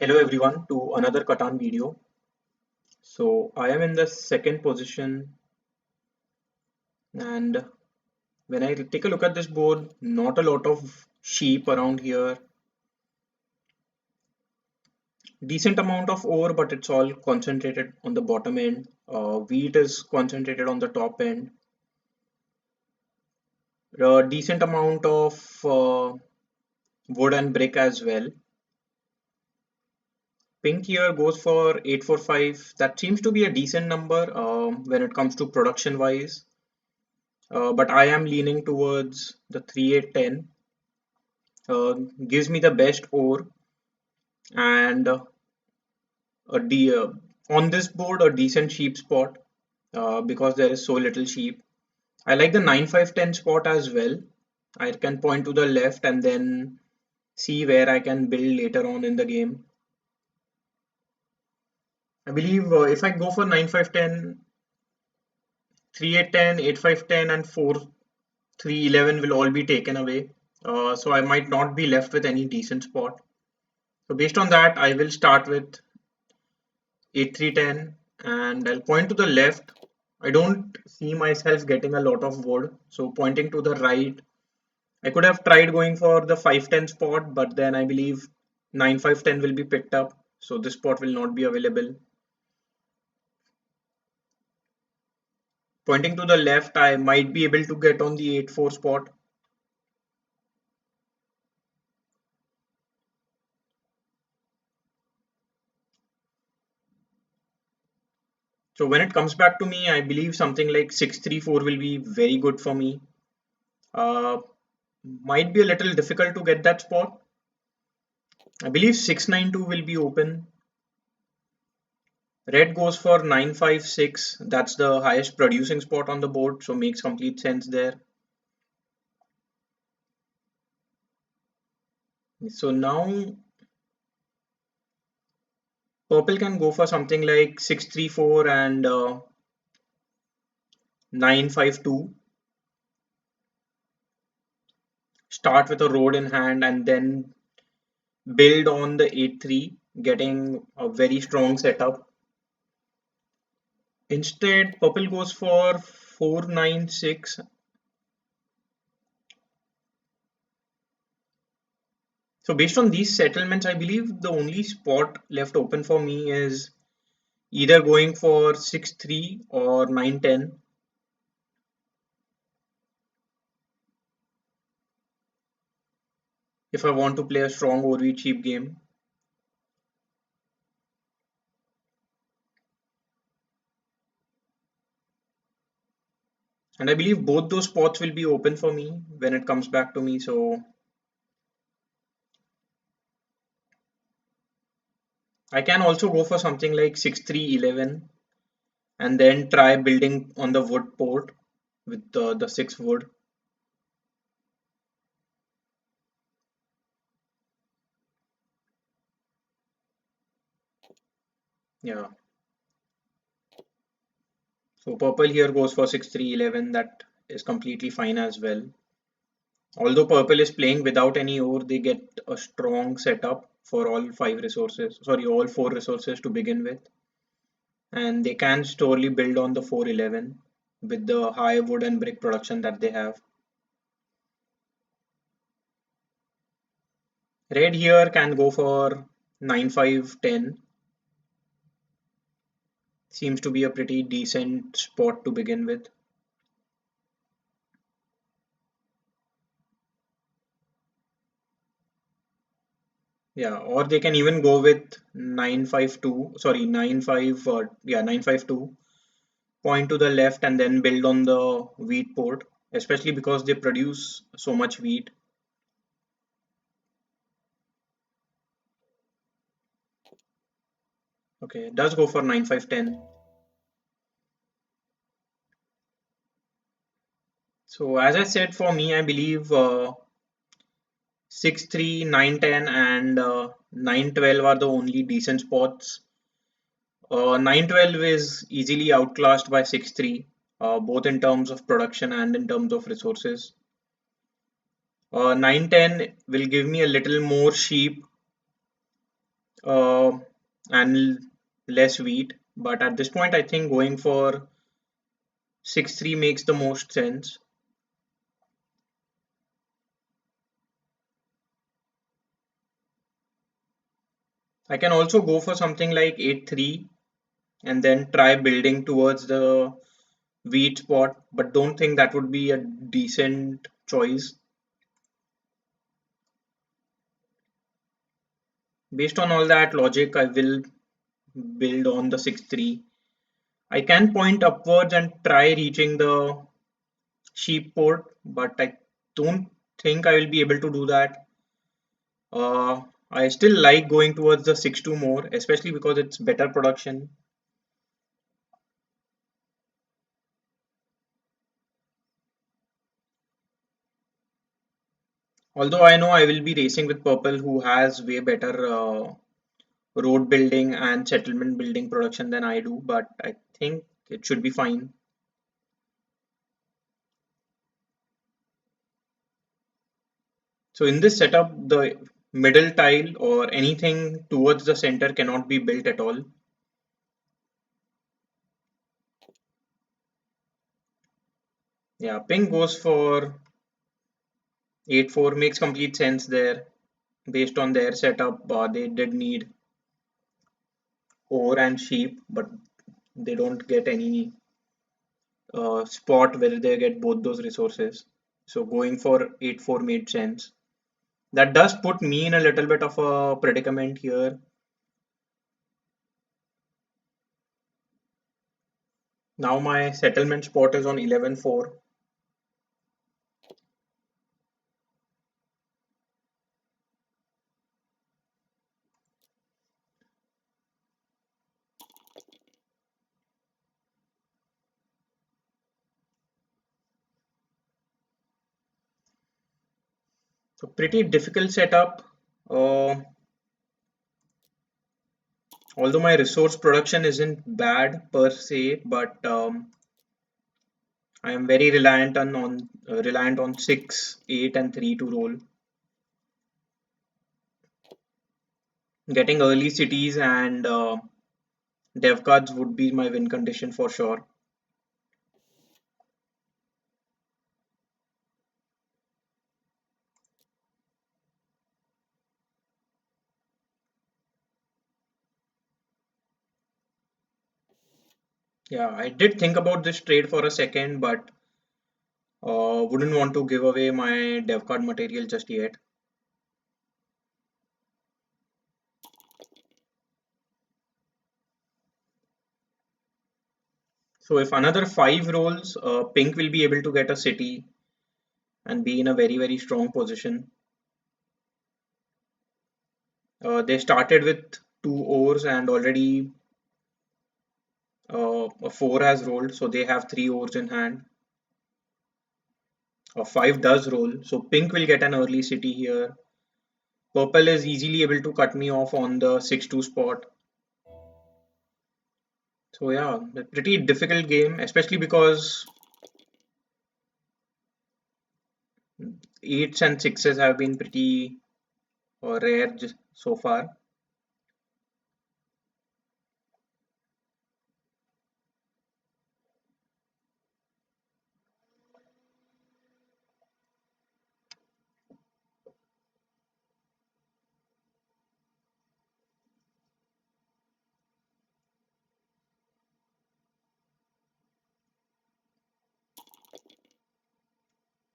Hello everyone to another Catan video. So I am in the second position, and when I take a look at this board, not a lot of sheep around here. Decent amount of ore, but it's all concentrated on the bottom end. Wheat is concentrated on the top end. A decent amount of wood and brick as well. Pink here goes for 845. That seems to be a decent number when it comes to production wise. But I am leaning towards the 3810. Gives me the best ore and a on this board a decent sheep spot because there is so little sheep. I like the 9510 spot as well. I can point to the left and then see where I can build later on in the game. I believe if I go for 9510, 3810, 8510 and 4311 will all be taken away. So I might not be left with any decent spot. So based on that, I will start with 8310 and I'll point to the left. I don't see myself getting a lot of wood, so pointing to the right. I could have tried going for the 510 spot, but then I believe 9510 will be picked up, so this spot will not be available. Pointing to the left, I might be able to get on the 84 spot. So when it comes back to me, I believe something like 634 will be very good for me. Uh, might be a little difficult to get that spot. I believe 692 will be open. Red goes for 956. That's the highest producing spot on the board, so makes complete sense there. So now purple can go for something like 634 and 952. Start with a road in hand and then build on the 8-3, getting a very strong setup. Instead, purple goes for 496. So based on these settlements, I believe the only spot left open for me is either going for 6-3 or 9-10. If I want to play a strong OV cheap game. And I believe both those spots will be open for me when it comes back to me. So I can also go for something like 6-3-11 and then try building on the wood port with the 6 wood. Yeah. So purple here goes for 6-3-11. That is completely fine as well. Although purple is playing without any ore, they get a strong setup for all 5 resources. Sorry, all 4 resources to begin with. And they can slowly build on the 4-11 with the high wood and brick production that they have. Red here can go for 9-5-10. Seems to be a pretty decent spot to begin with. Yeah, or they can even go with 9-5-2. Sorry, 9-5. 9-5-2. Point to the left and then build on the wheat port, especially because they produce so much wheat. Okay, it does go for 9-5-10. So as I said, for me, I believe 6-3, 9-10 and 9-12 are the only decent spots. 9-12 is easily outclassed by 6-3, both in terms of production and in terms of resources. 9-10 will give me a little more sheep uh, and less wheat. But at this point, I think going for 6-3 makes the most sense. I can also go for something like 8-3 and then try building towards the wheat spot, but don't think that would be a decent choice. Based on all that logic, I will build on the 6-3. I can point upwards and try reaching the sheep port, but I don't think I will be able to do that. I still like going towards the 6-2 more, especially because it's better production. Although I know I will be racing with purple, who has way better road building and settlement building production than I do, but I think it should be fine. So in this setup, the middle tile or anything towards the center cannot be built at all. Yeah, pink goes for 8-4, makes complete sense there. Based on their setup, they did need ore and sheep, but they don't get any spot where they get both those resources. So going for 8-4 made sense. That does put me in a little bit of a predicament here. Now my settlement spot is on 11-4. So pretty difficult setup. Uh, Although my resource production isn't bad per se, but I am very reliant on 6, 8, and 3 to roll. Getting early cities and dev cards would be my win condition for sure. Yeah, I did think about this trade for a second, but wouldn't want to give away my dev card material just yet. So if another 5 rolls, pink will be able to get a city and be in a very, very strong position. They started with 2 ores and already a 4 has rolled, so they have 3 ores in hand. A 5 does roll, so pink will get an early city here. Purple is easily able to cut me off on the 6-2 spot. So yeah, a pretty difficult game, especially because 8s and 6s have been pretty rare so far.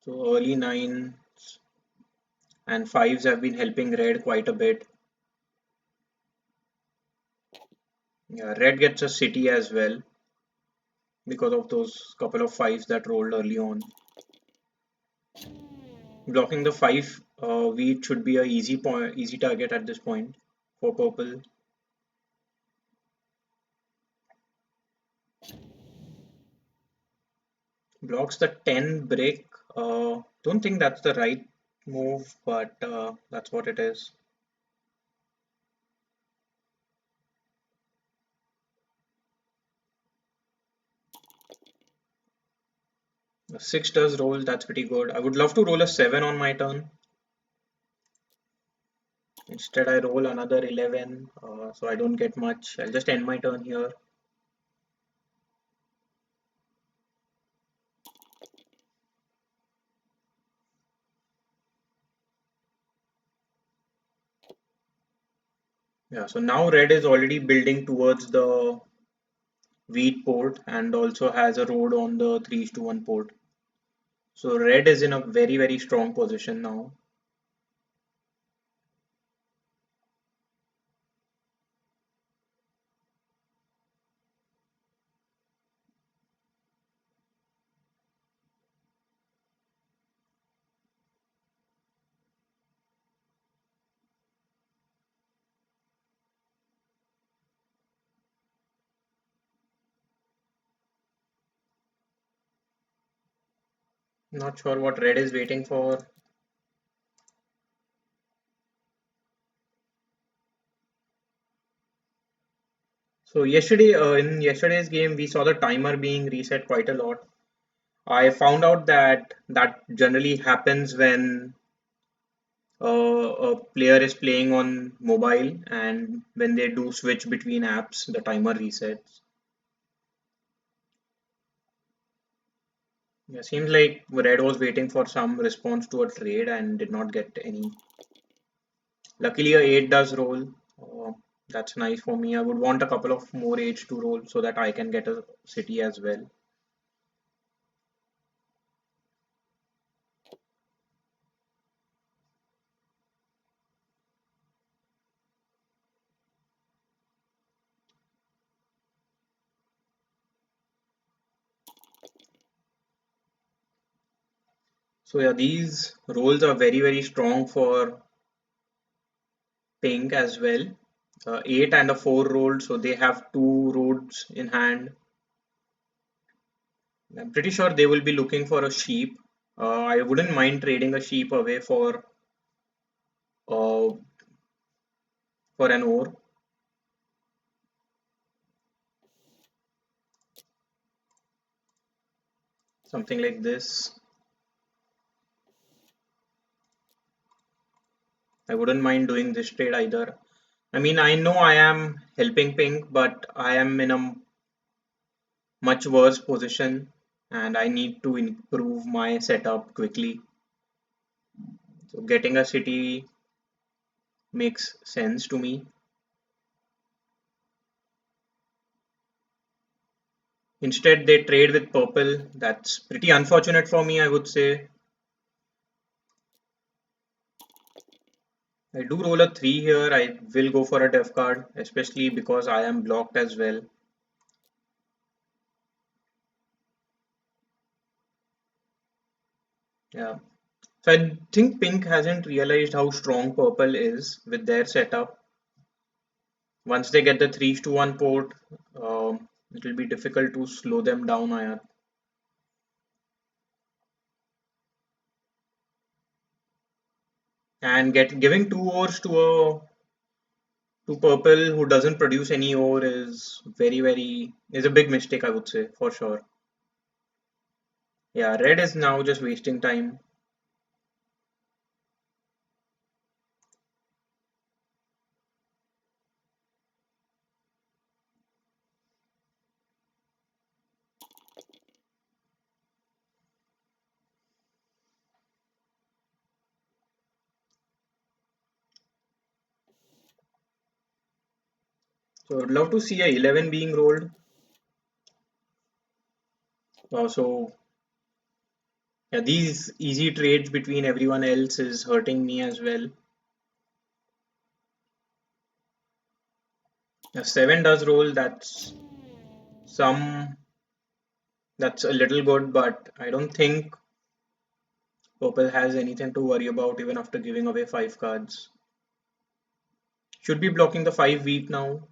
So early 9s and 5s have been helping red quite a bit. Yeah, red gets a city as well because of those couple of 5s that rolled early on. Blocking the 5 wheat should be a easy target at this point for purple. Blocks the 10 brick. Don't think that's the right move, but that's what it is. The 6 does roll, that's pretty good. I would love to roll a 7 on my turn. Instead, I roll another 11, so I don't get much. I'll just end my turn here. Yeah, so now red is already building towards the wheat port and also has a road on the 3:1 port. So red is in a very, very strong position now. Not sure what red is waiting for. So yesterday, in yesterday's game, we saw the timer being reset quite a lot. I found out that that generally happens when a player is playing on mobile and when they do switch between apps, the timer resets. Yeah, seems like red was waiting for some response to a trade and did not get any. Luckily, a 8 does roll. Uh, that's nice for me. I would want a couple of more 8s to roll so that I can get a city as well. So yeah, these rolls are very, very strong for pink as well. 8 and a 4 rolled, so they have two roads in hand. I'm pretty sure they will be looking for a sheep. I wouldn't mind trading a sheep away uh, for an ore. Something like this. I wouldn't mind doing this trade either. I mean, I know I am helping pink, but I am in a much worse position and I need to improve my setup quickly. So getting a city makes sense to me. Instead, they trade with purple. That's pretty unfortunate for me, I would say. I do roll a 3 here. I will go for a def card, especially because I am blocked as well. Yeah. So I think pink hasn't realized how strong purple is with their setup. Once they get the 3:1 port, it will be difficult to slow them down. And giving two ores to purple who doesn't produce any ore is is a big mistake, I would say, for sure. Yeah, red is now just wasting time. So I'd love to see a 11 being rolled. So yeah, these easy trades between everyone else is hurting me as well. A 7 does roll. Some that's a little good, but I don't think purple has anything to worry about even after giving away 5 cards. Should be blocking the 5 wheat now.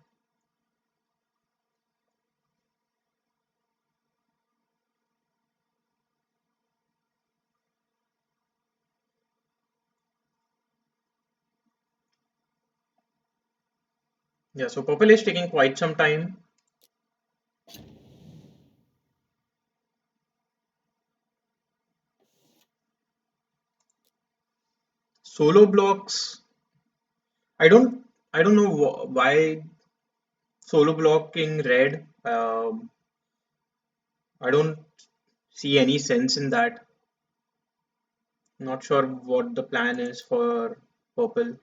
Yeah, so purple is taking quite some time. Solo blocks, I don't I don't know why solo blocking red. I don't see any sense in that. Not sure what the plan is for purple.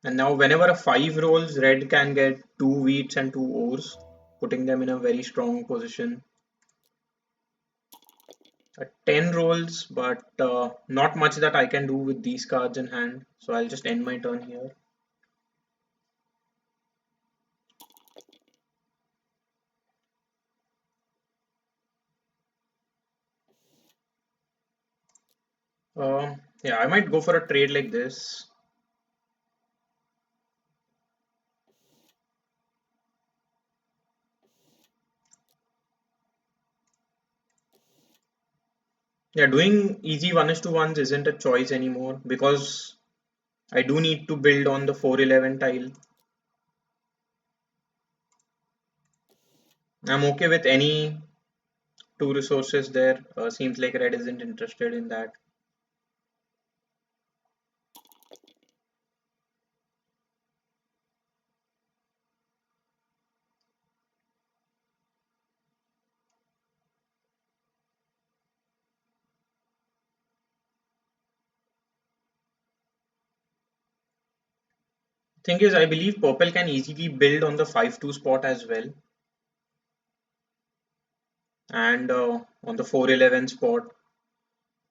And now whenever a 5 rolls, red can get 2 wheats and 2 ores, putting them in a very strong position. A 10 rolls, but not much that I can do with these cards in hand. So I'll just end my turn here. Yeah, I might go for a trade like this. Yeah, doing easy 1:1s isn't a choice anymore because I do need to build on the 411 tile. I'm okay with any 2 resources there. Seems like red isn't interested in that. Thing is, I believe purple can easily build on the 5-2 spot as well, and on the 411 spot.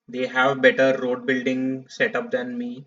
They have better road building setup than me.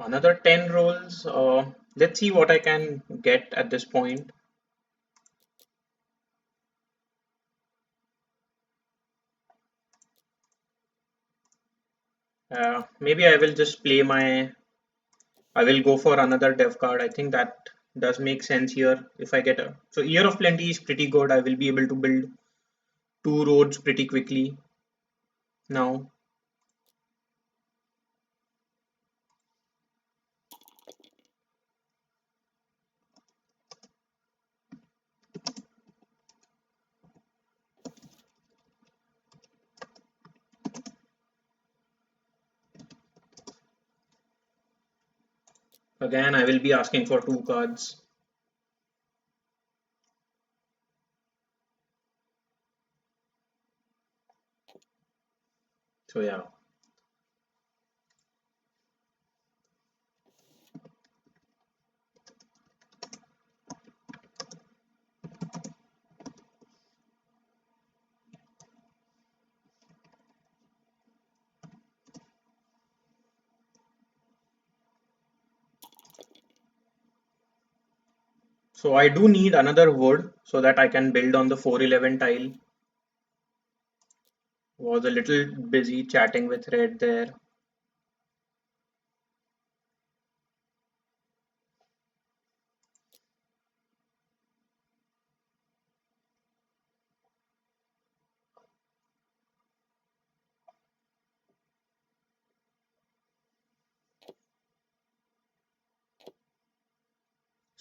Another 10 rolls. Let's see what I can get at this point. Maybe I will just play my. I will go for another dev card. I think that does make sense here. If I get a. So, Year of Plenty is pretty good. I will be able to build 2 roads pretty quickly now. Again, I will be asking for 2 cards. So, yeah. So I do need another wood so that I can build on the 411 tile. Was a little busy chatting with Red there.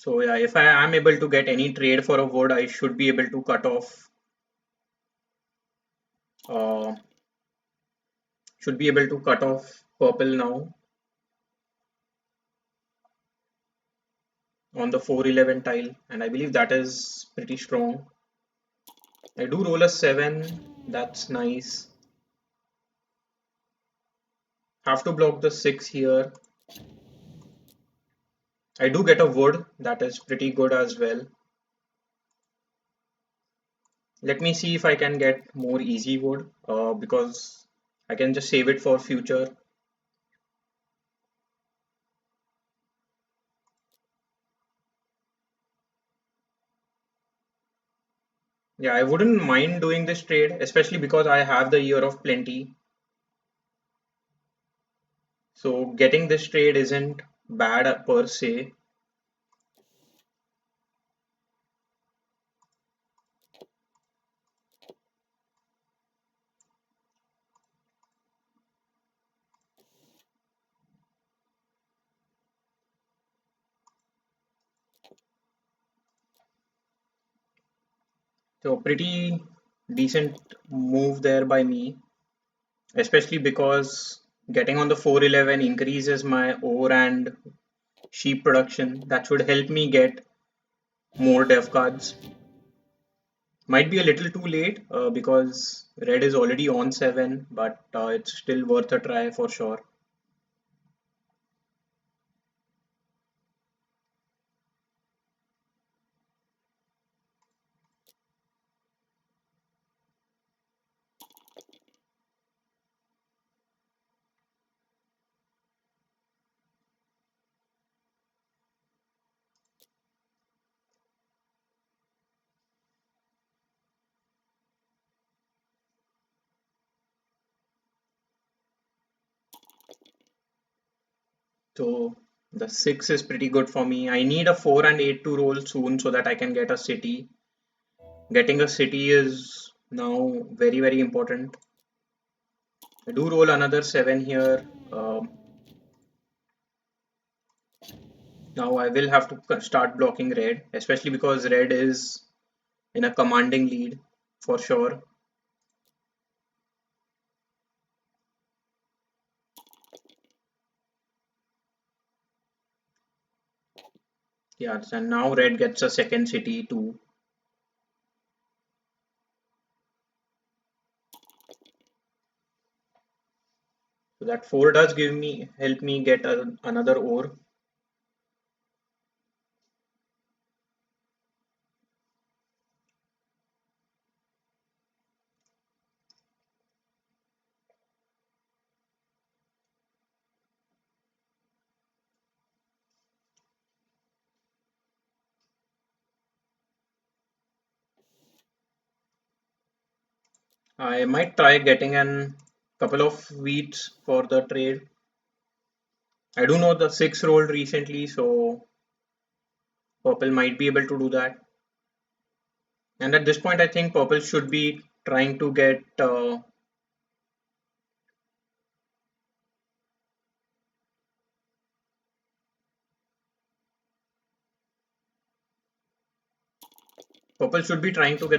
So yeah, if I am able to get any trade for a wood, I should be able to cut off. Uh, should be able to cut off purple now on the 411 tile, and I believe that is pretty strong. I do roll a 7. That's nice. Have to block the 6 here. I do get a wood. That is pretty good as well. Let me see if I can get more easy wood because I can just save it for future. Yeah, I wouldn't mind doing this trade, especially because I have the year of plenty. So getting this trade isn't bad per se. So pretty decent move there by me, especially because getting on the 411 increases my ore and sheep production. That should help me get more dev cards. Might be a little too late because red is already on 7, but it's still worth a try for sure. So the 6 is pretty good for me. I need a 4 and 8 to roll soon so that I can get a city. Getting a city is now very, very important. I do roll another 7 here. Now I will have to start blocking red, especially because red is in a commanding lead for sure. Yeah, and now red gets a second city too. So that 4 does help me get another ore. I might try getting an couple of wheats for the trade. I do know the 6 rolled recently, so purple might be able to do that. And at this point, I think purple should be trying to get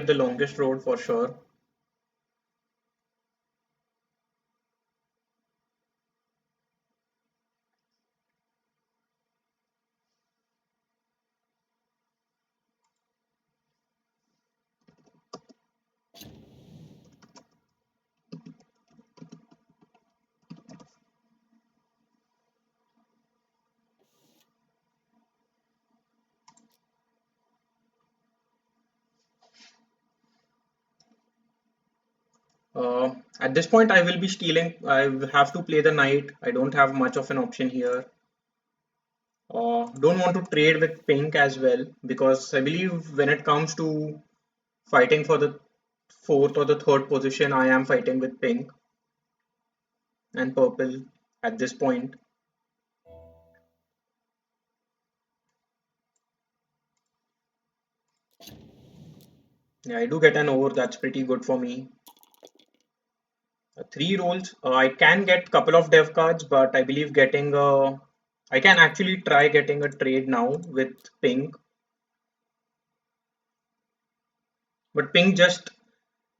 the longest road for sure. At this point, I will be stealing. I have to play the knight. I don't have much of an option here. Don't want to trade with pink as well because I believe when it comes to fighting for the fourth or the third position, I am fighting with pink and purple at this point. Yeah, I do get an over. That's pretty good for me. 3 rolls. I can get couple of dev cards, but I believe I can actually try getting a trade now with pink. But pink just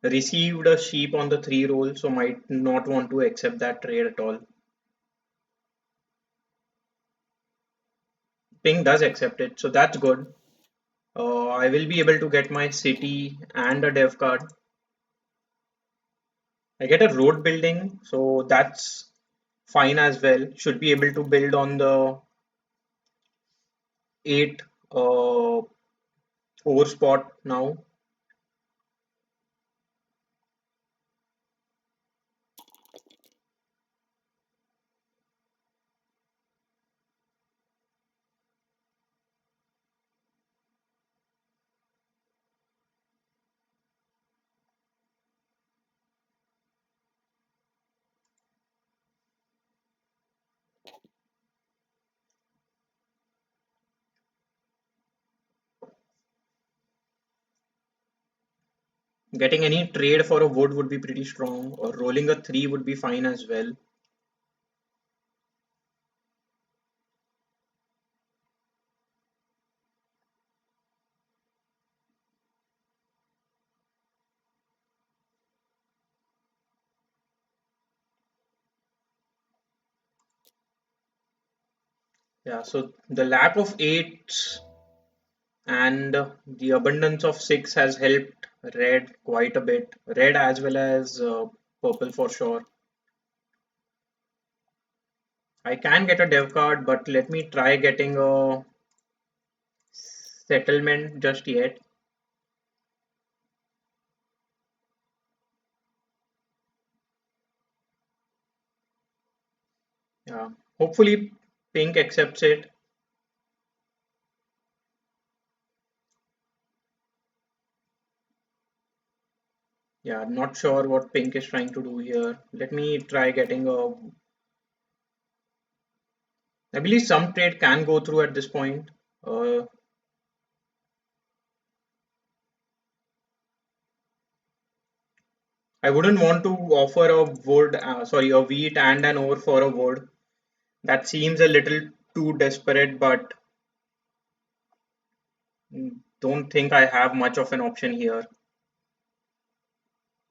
received a sheep on the 3 roll, so might not want to accept that trade at all. Pink does accept it, so that's good. I will be able to get my city and a dev card. I get a road building, so that's fine as well. Should be able to build on the 8 ore spot now. Getting any trade for a wood would be pretty strong, or rolling a 3 would be fine as well. Yeah, so the lack of 8s and the abundance of 6 has helped red quite a bit. Red as well as purple for sure. I can get a dev card, but let me try getting a settlement just yet. Yeah, hopefully pink accepts it. Yeah, not sure what pink is trying to do here. Let me try getting a. I believe some trade can go through at this point. Uh, I wouldn't want to offer a wood, sorry, a wheat and an ore for a wood. That seems a little too desperate, but don't think I have much of an option here.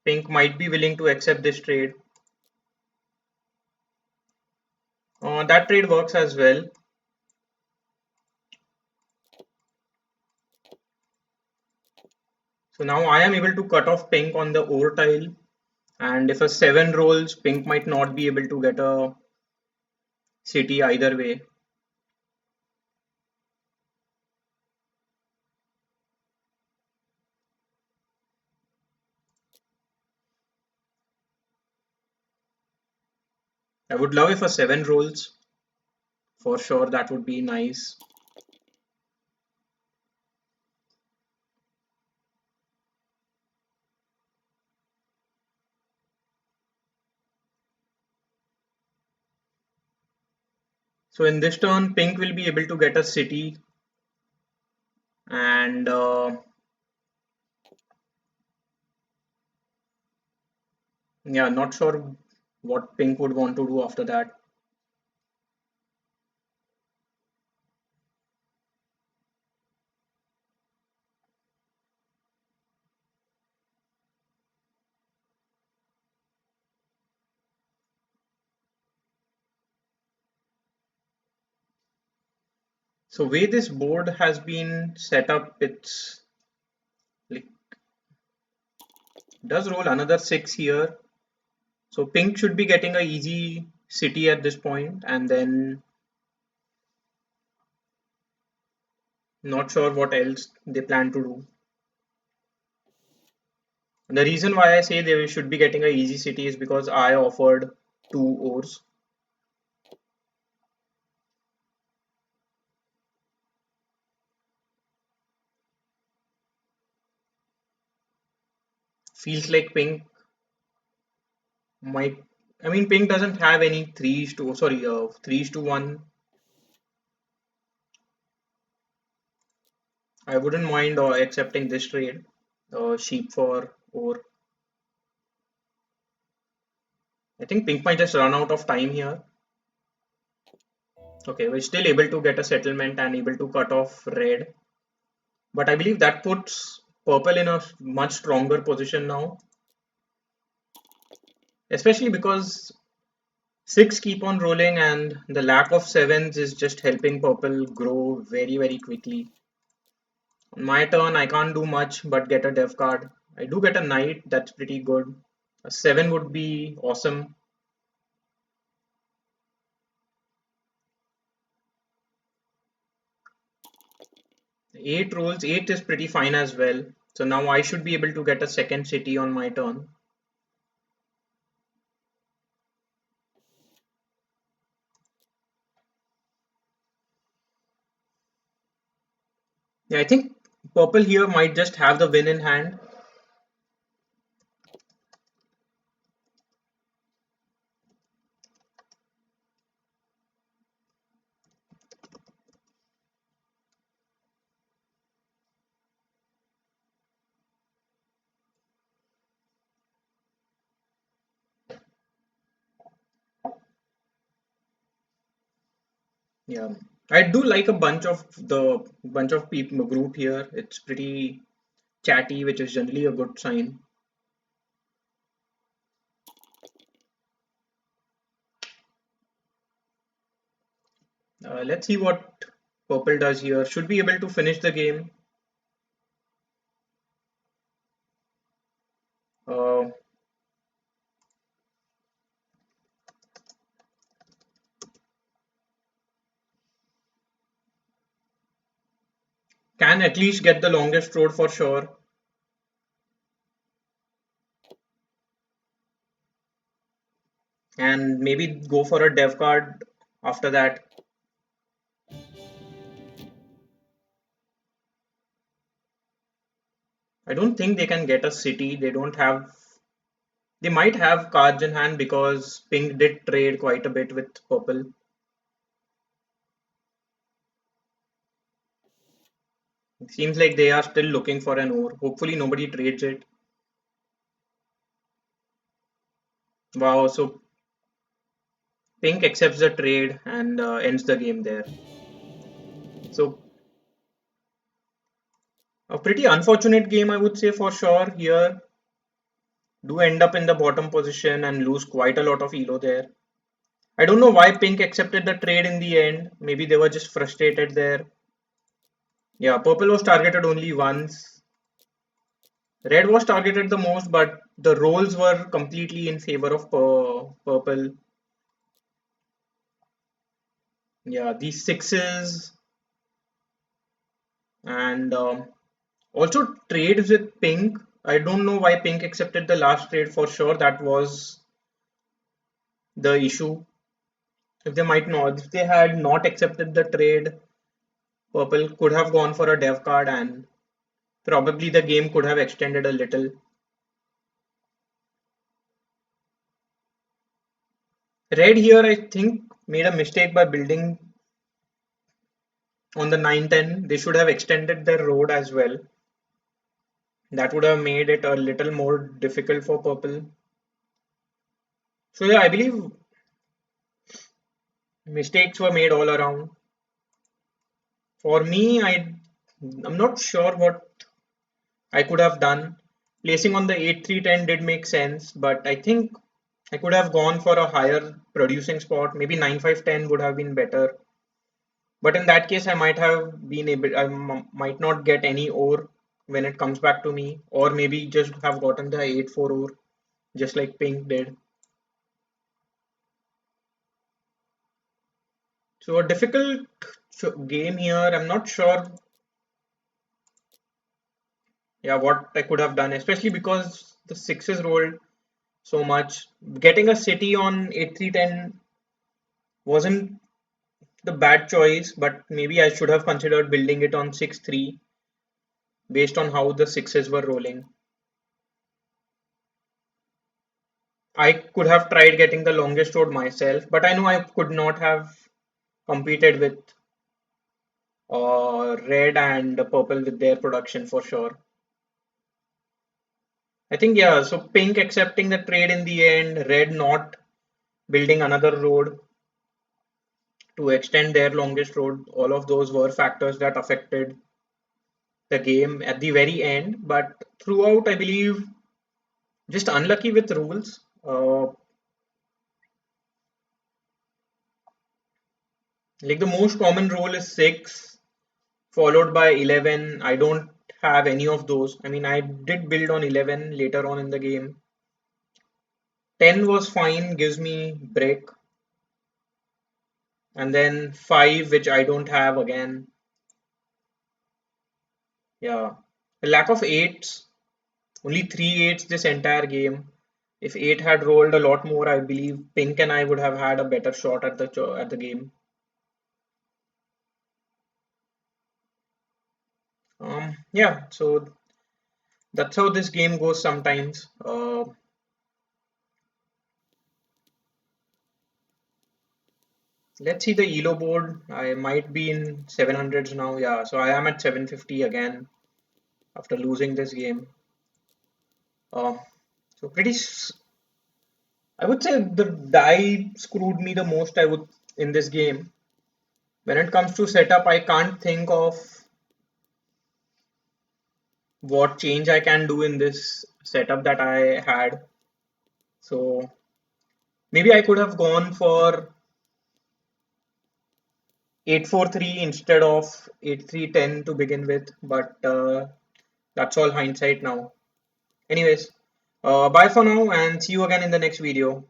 Pink might be willing to accept this trade. That trade works as well. So now I am able to cut off pink on the ore tile, and if a 7 rolls, pink might not be able to get a city either way. I would love if a 7 rolls, for sure, that would be nice. So in this turn, pink will be able to get a city, and yeah, not sure what pink would want to do after that. So way this board has been set up, it's like does roll another 6 here. So pink should be getting a easy city at this point, and then not sure what else they plan to do. And the reason why I say they should be getting a easy city is because I offered 2 ores. Feels like pink might. I mean, pink doesn't have any threes to sorry, 3:1. I wouldn't mind accepting this trade, sheep for ore. I think pink might just run out of time here. Okay, we're still able to get a settlement and able to cut off red. But I believe that puts purple in a much stronger position now. Especially because 6 keep on rolling and the lack of 7s is just helping purple grow very, very quickly. On my turn, I can't do much but get a dev card. I do get a knight, that's pretty good. A 7 would be awesome. 8 rolls, 8 is pretty fine as well. So now I should be able to get a second city on my turn. Yeah, I think purple here might just have the win in hand. Yeah, I do like a bunch of people group here. It's pretty chatty, which is generally a good sign. Let's see what purple does here. Should be able to finish the game. Uh, can at least get the longest road for sure. And maybe go for a dev card after that. I don't think they can get a city. They don't have. They might have cards in hand because pink did trade quite a bit with purple. It seems like they are still looking for an ore. Hopefully nobody trades it. Wow, so pink accepts the trade and ends the game there. So a pretty unfortunate game, I would say for sure. Here, do end up in the bottom position and lose quite a lot of elo there. I don't know why pink accepted the trade in the end. Maybe they were just frustrated there. Yeah, purple was targeted only once. Red was targeted the most, but the rolls were completely in favor of purple. Yeah, these sixes and also trades with pink. I don't know why pink accepted the last trade for sure. That was the issue. If they might not, if they had not accepted the trade, purple could have gone for a dev card and probably the game could have extended a little. Red here, I think, made a mistake by building on the 9-10. They should have extended their road as well. That would have made it a little more difficult for purple. So yeah, I believe mistakes were made all around. For me, I'm not sure what I could have done. Placing on the 8-3-10 did make sense, but I think I could have gone for a higher producing spot. Maybe 9-5-10 would have been better. But in that case, I might have been able, might not get any ore when it comes back to me, or maybe just have gotten the 8-4 ore, just like Pink did. So a difficult game here. I'm not sure, yeah, what I could have done, especially because the sixes rolled so much. Getting a city on 8-3-10 wasn't the bad choice, but maybe I should have considered building it on 6-3 based on how the sixes were rolling. I could have tried getting the longest road myself, but I know I could not have competed with red and purple with their production for sure. I think, yeah, so pink accepting the trade in the end, red not building another road to extend their longest road. All of those were factors that affected the game at the very end, but throughout, I believe just unlucky with rules. Like the most common rule is 6, followed by 11. I don't have any of those. I mean, I did build on 11 later on in the game. 10 was fine, gives me break. And then 5, which I don't have again. Yeah. The lack of 8s. Only 3 8s this entire game. If 8 had rolled a lot more, I believe Pink and I would have had a better shot at the game. Yeah, so that's how this game goes sometimes. Let's see the ELO board. I might be in 700s now. Yeah, so I am at 750 again after losing this game. Uh, so I would say the die screwed me the most. I would in this game. When it comes to setup, I can't think of what change I can do in this setup that I had. So maybe I could have gone for 8-4-3 instead of 8-3-10 to begin with, but that's all hindsight now. Anyways, bye for now and see you again in the next video.